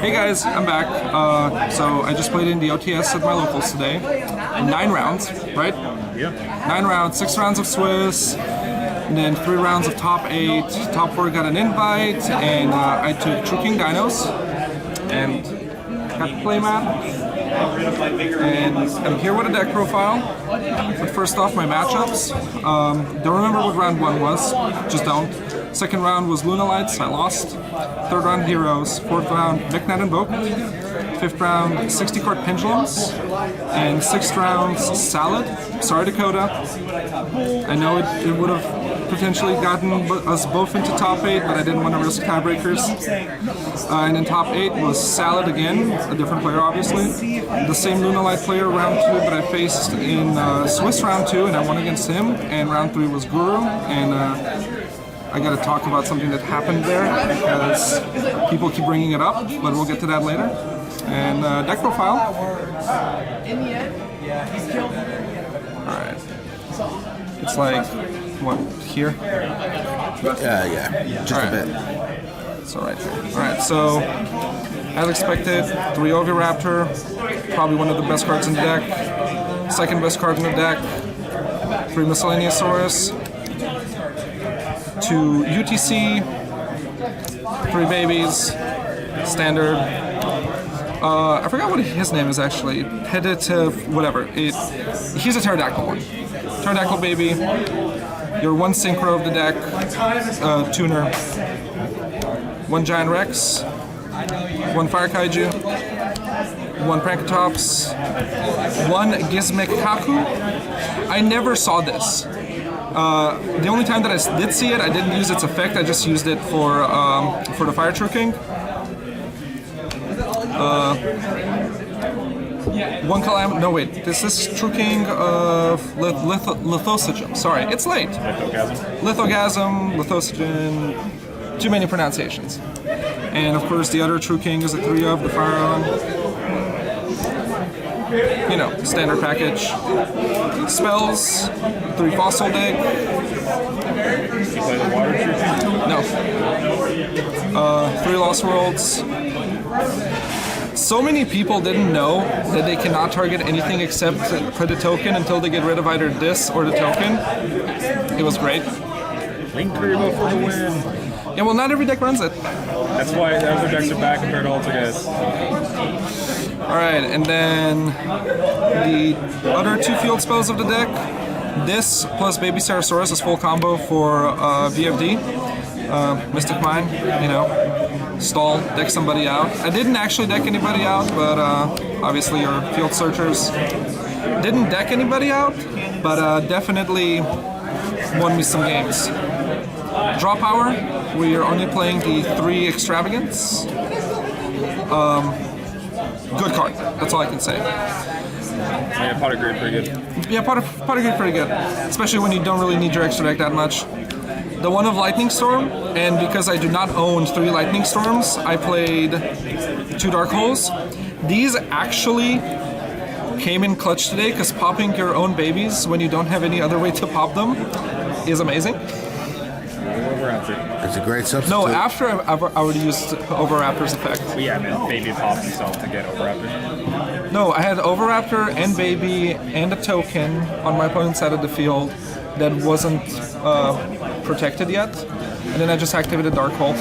Hey guys, I'm back. So I just played in the OTS at my locals today. 9 rounds, right? Yeah. 9 rounds, 6 rounds of Swiss, and then 3 rounds of top 8. Top 4 got an invite, and I took True King Dinos, and got the play map. And I'm here with a deck profile. But first off, my matchups. Don't remember what round 1 was, just don't. Second round was Luna Lights, I lost. Third round, Heroes. Fourth round, Vicnat Invoke. Fifth round, 60 card Pendulums. And sixth round, Salad. Sorry, Dakota. I know it would have potentially gotten us both into top 8, but I didn't want to risk tiebreakers. And in top 8 was Salad again, a different player obviously. The same Luna Light player round 2 that I faced in Swiss round 2, and I won against him. And round 3 was Guru, and I gotta talk about something that happened there because people keep bringing it up, but we'll get to that later. And deck profile. Alright. It's like, what, here? Yeah, just a bit. So right there. Alright, so as expected, 3 Oviraptor, probably one of the best cards in the deck. Second best card in the deck. 3 Miscellaneousaurus. 2 UTC, 3 babies, standard. I forgot what his name is actually. Peditive, whatever. He's a pterodactyl one. Pterodactyl baby. Your 1 synchro of the deck, tuner. 1 giant Rex. 1 fire kaiju. 1 Prankatops. 1 Gizmek Kaku. I never saw this. The only time that I did see it, I didn't use its effect. I just used it for the Fire True King. 1 Calamity. No wait, this is True King of Lithosogen. Sorry, it's late. Lithogasm, Lithosogen. Too many pronunciations. And of course, the other True King is a 3 of the Fire You know, standard package. Spells, 3 Fossil Dig. You play the water True King? No. 3 Lost Worlds. So many people didn't know that they cannot target anything except for the token until they get rid of either this or the token. It was great. Link Turbo for the win. Yeah, well, not every deck runs it. That's why the other decks are back compared to Alter guys. Alright, and then the other 2 field spells of the deck. This plus Baby Sarasaurus is full combo for VFD. Mystic Mine, you know, stall, deck somebody out. I didn't actually deck anybody out, but obviously your field searchers didn't deck anybody out, but definitely won me some games. Draw power, we are only playing the 3 Extravagance. Good card, that's all I can say. Yeah, Potter Grade pretty good. Yeah, Potter Grade pretty good, especially when you don't really need your extra deck that much. The 1 of Lightning Storm, and because I do not own 3 Lightning Storms, I played 2 Dark Holes. These actually came in clutch today because popping your own babies when you don't have any other way to pop them is amazing. It's a great substitute. No, after I've already used Oviraptor's effect. But yeah, man, baby popped himself to get Oviraptor. No, I had Oviraptor and baby and a token on my opponent's side of the field that wasn't protected yet, and then I just activated Dark Hole.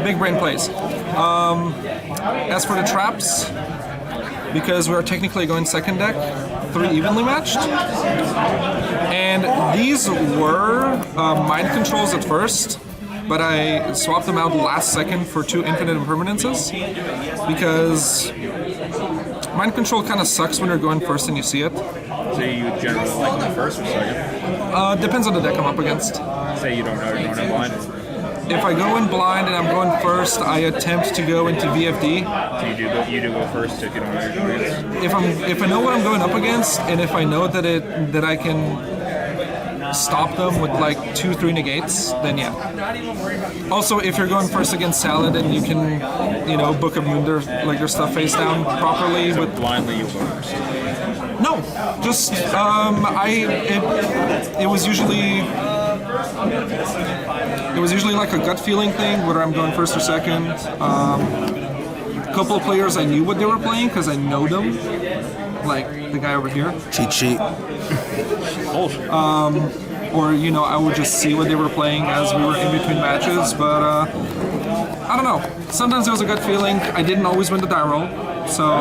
Big brain plays. As for the traps, because we are technically going second deck, 3 evenly matched. And these were mind controls at first, but I swapped them out last second for 2 infinite impermanences, because mind control kind of sucks when you're going first and you see it. So you generally like them first or second? Depends on the deck I'm up against. Say you don't know, you don't have blind. If I go in blind and I'm going first, I attempt to go into VFD. So you do go first if you don't know you're going against. If I know what I'm going up against, and if I know that I can stop them with like 2-3 negates, then yeah. Also, if you're going first against Salad and you can, you know, book a moon like your stuff face down properly. So blindly you go first. No, just it was usually It was usually like a gut feeling thing, whether I'm going first or second. A couple of players I knew what they were playing because I know them, like the guy over here. Cheat sheet. Or you know, I would just see what they were playing as we were in between matches. But I don't know. Sometimes it was a gut feeling. I didn't always win the die roll, so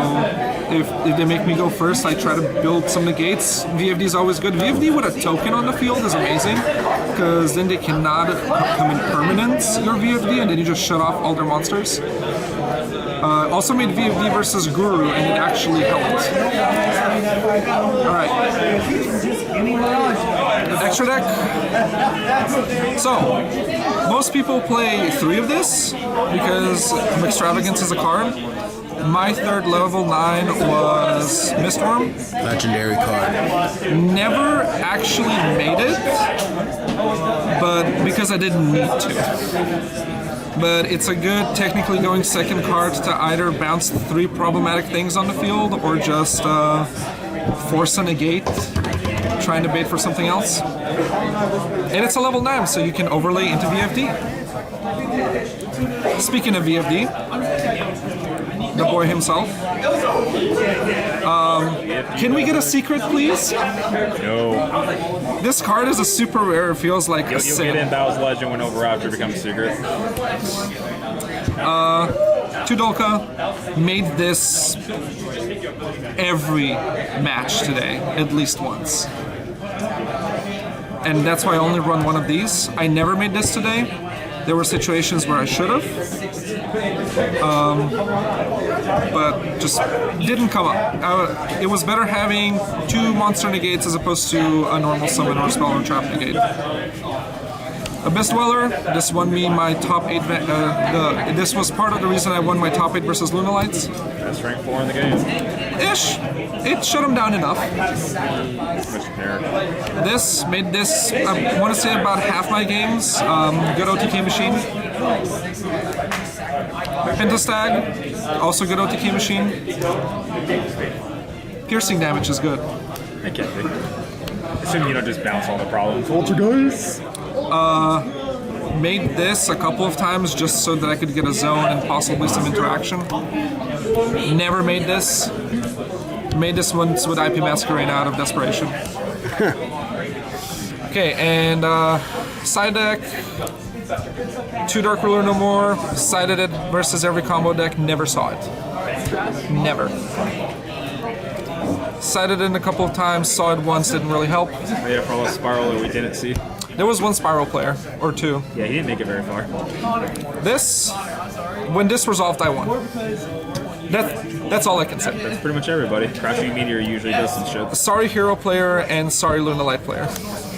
if they make me go first, I try to build some negates. VFD is always good. VFD with a token on the field is amazing because then they cannot come in permanence your VFD, and then you just shut off all their monsters. Also made VFD versus Guru, and it actually helped. Alright. Extra deck. So, most people play 3 of this because Extravagance is a card. My third level 9 was Mistworm. Legendary card. Never actually made it, but because I didn't need to. But it's a good technically going second card to either bounce 3 problematic things on the field or just force a negate, trying to bait for something else. And it's a level 9, so you can overlay into VFD. Speaking of VFD, the boy himself. Can we get a secret, please? No. This card is a super rare. It feels like a You'll sin. get in Battle's Legend when over after it becomes secret. Tudolka made this every match today, at least once. And that's why I only run one of these. I never made this today. There were situations where I should have, but just didn't come up. It was better having 2 monster negates as opposed to a normal summon or spell or trap negate. Abyss Dweller, this won me my top 8. This was part of the reason I won my top 8 versus Lunalights. Best rank 4 in the game. Ish. It shut him down enough. This made this, I want to say about half my games. Good OTK machine. Pentastag, also good OTK machine. Piercing damage is good. It can't be. Assuming you don't just bounce all the problems. Poltergeist! Made this a couple of times just so that I could get a zone and possibly some interaction. Never made this. Made this once with IP Masquerade out of desperation. Okay, and side deck. 2 Dark Ruler no more. Sided it versus every combo deck. Never saw it. Never. Sided it a couple of times. Saw it once. Didn't really help. Made a Frost Spiral that we didn't see. There was 1 Spiral player, or 2. Yeah, he didn't make it very far. This, when this resolved, I won. That's all I can say. That's pretty much everybody. Crashing Meteor usually does some shit. Sorry Hero player and sorry Lunalight player.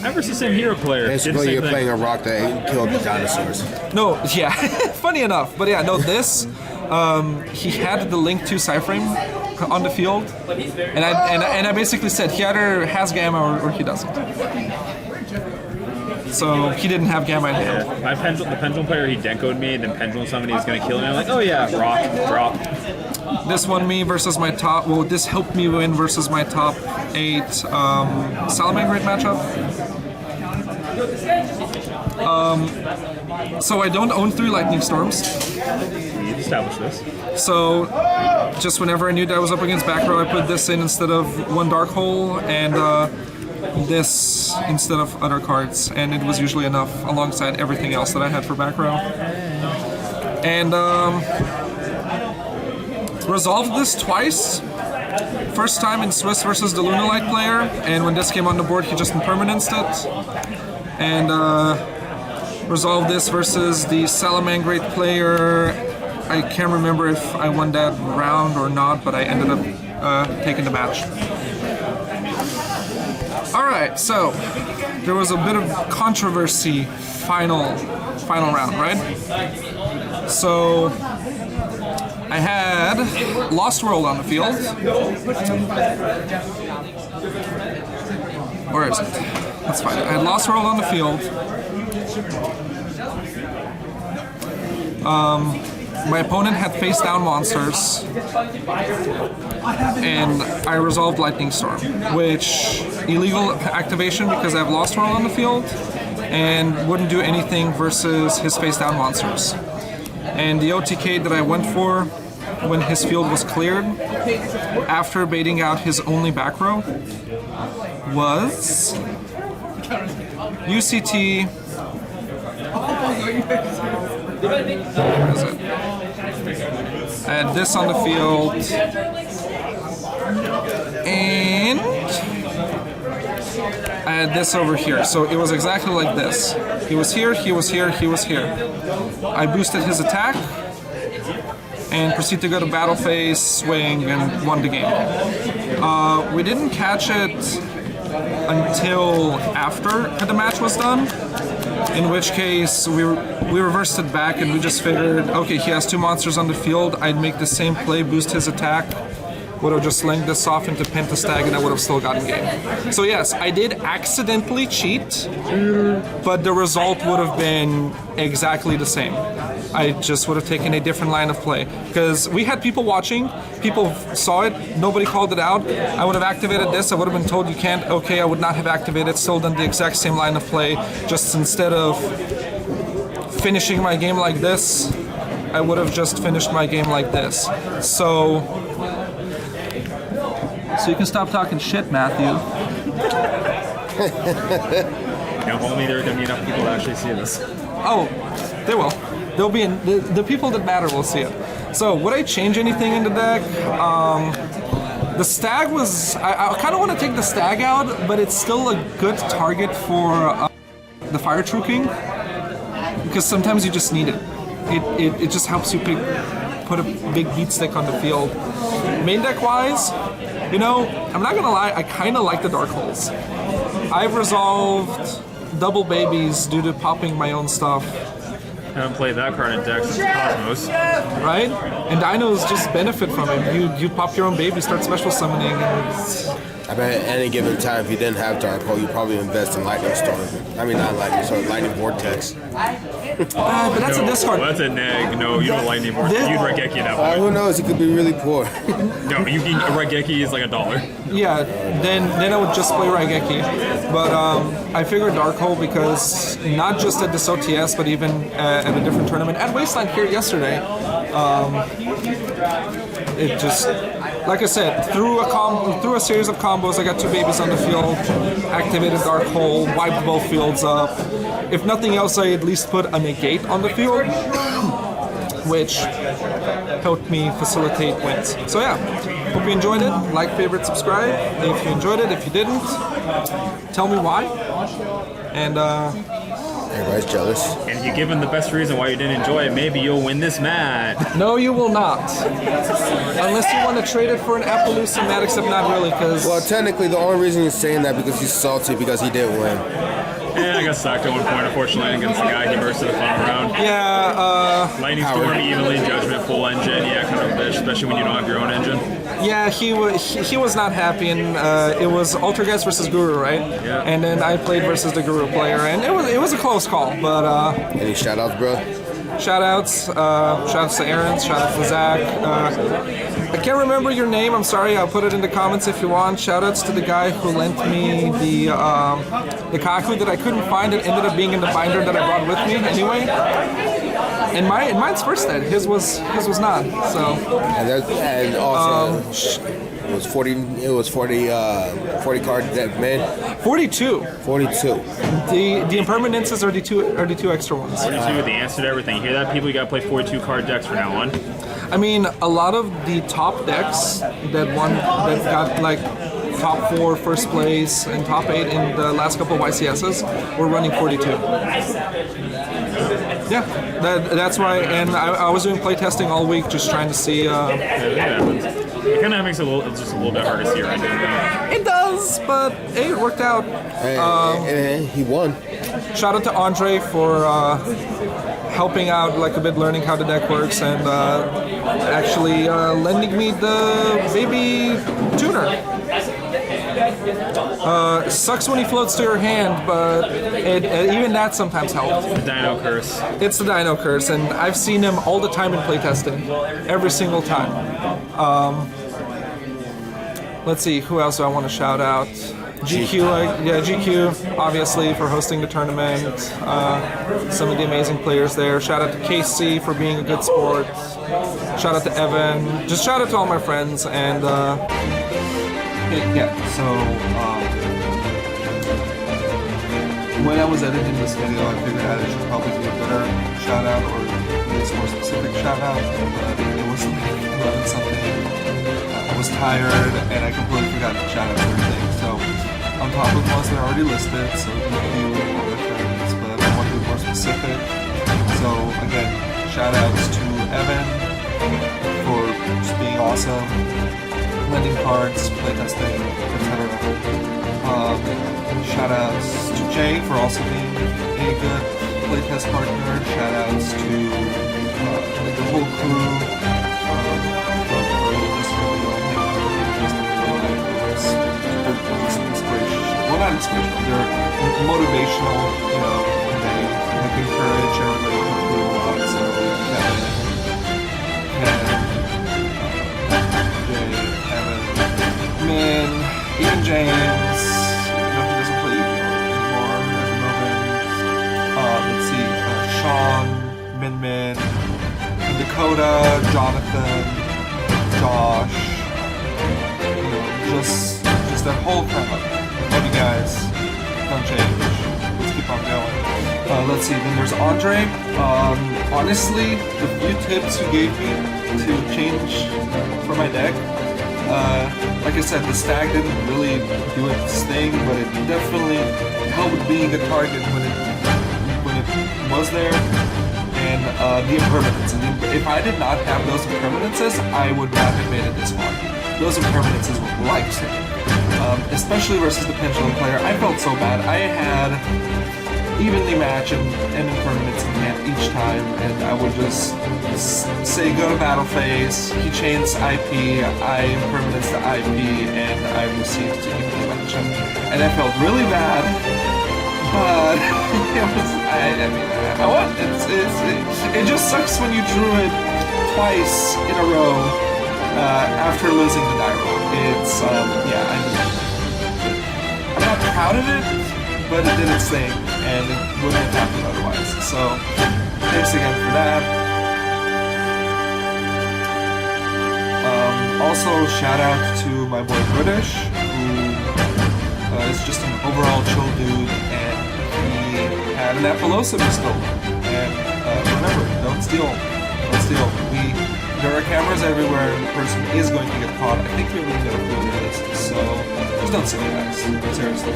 Ever the same hero player. Basically, you're playing a rock that killed the dinosaurs. No, yeah, funny enough, but yeah, no, this, he had the Link 2 Cyframe on the field, and I basically said he either has Gamma or he doesn't. So he didn't have Gamma in hand. Yeah. The Pendulum player, he Denko'd me, and then Pendulum summoned, he was going to kill me. I'm like, oh yeah, rock, drop. This won me versus my top, well, this helped me win versus my top 8 Salamangreat matchup. So I don't own 3 Lightning Storms. We established this. So just whenever I knew that I was up against back row, I put this in instead of 1 Dark Hole and this instead of other cards, and it was usually enough alongside everything else that I had for back row. And resolved this twice. First time in Swiss versus the Lunalight player, and when this came on the board, he just impermanenced it. And resolved this versus the Salamangreat player. I can't remember if I won that round or not, but I ended up taking the match. Alright, so there was a bit of controversy final round, right? So I had Lost World on the field. Where is it? Let's find it. I had Lost World on the field. My opponent had face down monsters, and I resolved Lightning Storm, which illegal activation because I have Lost World on the field, and wouldn't do anything versus his face down monsters. And the OTK that I went for when his field was cleared, after baiting out his only back row, was UCT. Where is it? I had this on the field, and I had this over here. So it was exactly like this. He was here, he was here, he was here. I boosted his attack and proceed to go to battle phase, swing, and won the game. We didn't catch it until after the match was done, in which case we reversed it back and we just figured, okay, he has 2 monsters on the field, I'd make the same play, boost his attack, would have just linked this off into Pentastag and I would have still gotten game. So yes, I did accidentally cheat, but the result would have been exactly the same. I just would have taken a different line of play. Because we had people watching, people saw it, nobody called it out. I would have activated this, I would have been told you can't, okay, I would not have activated, still done the exact same line of play, just instead of finishing my game like this, I would have just finished my game like this. So you can stop talking shit, Matthew. Now, only there are going to be enough people to actually see this. Oh, they will. There'll be the people that matter will see it. So, would I change anything in the deck? The stag was. I kind of want to take the stag out, but it's still a good target for the fire truking because sometimes you just need it. It just helps you put a big beat stick on the field. Main deck wise, you know, I'm not gonna lie, I kind of like the dark holes. I've resolved double babies due to popping my own stuff. I haven't played that card in decks since Cosmos. Right? And Dinos just benefit from it. You pop your own baby, start special summoning, and it's... I bet at any given time, if you didn't have Dark Hole, you'd probably invest in Lightning Storm. I mean, not Lightning Storm, Lightning Vortex. But that's a discard. That's a neg. No, you don't Lightning Vortex. You'd Regeki at that point. Who knows? He could be really poor. No, you can Regeki is like $1. Yeah, then I would just play Raigeki. But I figured Dark Hole because not just at this OTS, but even at a different tournament. At Wasteland here yesterday, it just... Like I said, through a series of combos, I got 2 babies on the field, activated Dark Hole, wiped both fields up. If nothing else, I at least put a negate on the field, which helped me facilitate wins. So yeah, hope you enjoyed it. Like, favorite, subscribe. If you enjoyed it, if you didn't, tell me why. And everybody's jealous. And if you give him the best reason why you didn't enjoy it, maybe you'll win this match. No, you will not. Unless you want to trade it for an Appaloosa mat, except not really, because... Well, technically, the only reason he's saying that because he's salty because he did win. Yeah, I got sacked at one point, unfortunately, against the guy he bursted the final round. Yeah, Lightning Storm, evenly, Judgment, full engine, yeah, kind of a bitch, especially when you don't have your own engine. yeah, he was not happy, and it was Altergeist versus Guru, right? Yeah. And then I played versus the Guru player, and it was a close call, but... Any shout-outs, bro? Shout-outs to Aaron, shout-outs to Zach. I can't remember your name, I'm sorry, I'll put it in the comments if you want. Shout-outs to the guy who lent me the Kaku that I couldn't find. It ended up being in the binder that I brought with me anyway. And mine's first dead, his was not, so... And also... It was 40 card deck, man. 42. 42. The impermanences are the two extra ones. 42, the answer to everything. You hear that? People, you gotta play 42 card decks from now on. I mean, a lot of the top decks that got like top 4 first place and top 8 in the last couple of YCSs were running 42. Yeah, that's why. And I was doing playtesting all week, just trying to see. It kind of makes it it's just a little bit hard to see right now. It does, but hey, it worked out. And he won. Shout out to Andre for helping out, like a bit, learning how the deck works, and actually lending me the baby tuner. Sucks when he floats to your hand, but even that sometimes helps. The Dino curse. It's the Dino curse, and I've seen him all the time in playtesting, every single time. Let's see, who else do I want to shout out? GQ, obviously, for hosting the tournament. Some of the amazing players there. Shout out to KC for being a good sport. Shout out to Evan. Just shout out to all my friends. And when I was editing this video, I figured out I should probably do a better shout out or at least more specific shout out. But it was like 11 something. I was tired and I completely forgot to shout out everything. So on top of the ones that are already listed, so thank you all my friends, but I want to be more specific. So again, shout outs to Evan for just being awesome, lending cards, playtesting, etc. Shout outs to Jay for also being a good playtest partner. Shout outs to the whole crew. Well, not inspirational. They're motivational. You know, they encourage everybody to improve a lot. So Jay, Evan, Min, even James. He doesn't play anymore at the moment. Let's see, Sean, Min, Dakota, Jonathan, Josh. You know, just that whole crowd. Love you guys. Don't change. Let's keep on going. Let's see. Then there's Andre. Honestly, the few tips you gave me to change for my deck. Like I said, the stag didn't really do its thing, but it definitely helped being a target when it was there. And the impermanence. If I did not have those impermanences, I would not have made it this far. Those impermanences were life-saving. Especially versus the pendulum player. I felt so bad. I had evenly match and impermanence in hand each time, and I would just say go to battle phase, he chains IP, I impermanence the IP, and I received evenly match. And I felt really bad, but it was, I won. It just sucks when you drew it twice in a row after losing the die roll. It's, I'm not proud of it, but it did its thing, and it wouldn't have happened otherwise. So, thanks again for that. Also, shout out to my boy British, who is just an overall chill dude, and he had an Appaloosa stolen. And remember, don't steal. Don't steal. There are cameras everywhere, and the person is going to get caught. I think we really know who it is, so just don't steal, guys. Seriously.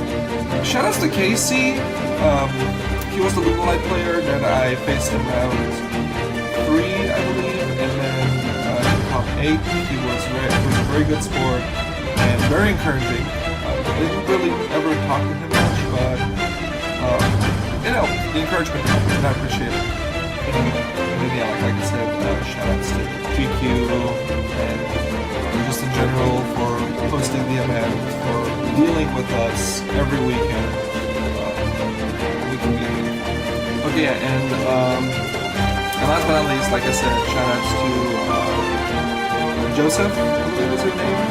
Shoutouts to Casey. He was the Lugalite player that I faced in round 3, I believe, and then in top 8. He was a very good sport and very encouraging. Didn't really ever talk to him much, but you know, the encouragement helped, and I appreciate it. And yeah, like I said, shoutouts to GQ and just in general for hosting the event, for dealing with us every weekend. We can be okay, yeah, and last but not least, like I said, shoutouts to Joseph, I believe was her name,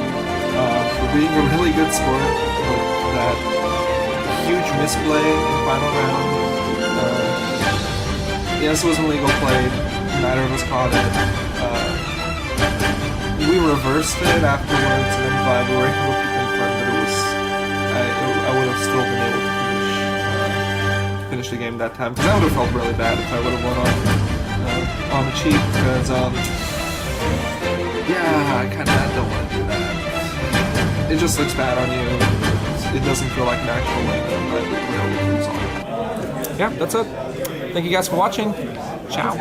for being a really good sport with that huge misplay in the final round. Yes, it was an illegal play. Neither of us caught it. We reversed it afterwards, and then by we were able to confirm that it was. I would have still been able to finish the game that time, because I would have felt really bad if I would have won on the cheat. Because yeah, I kind of don't want to do that. It just looks bad on you. It doesn't feel like an actual win, but it really comes on. Yeah, that's it. Thank you guys for watching. Ciao.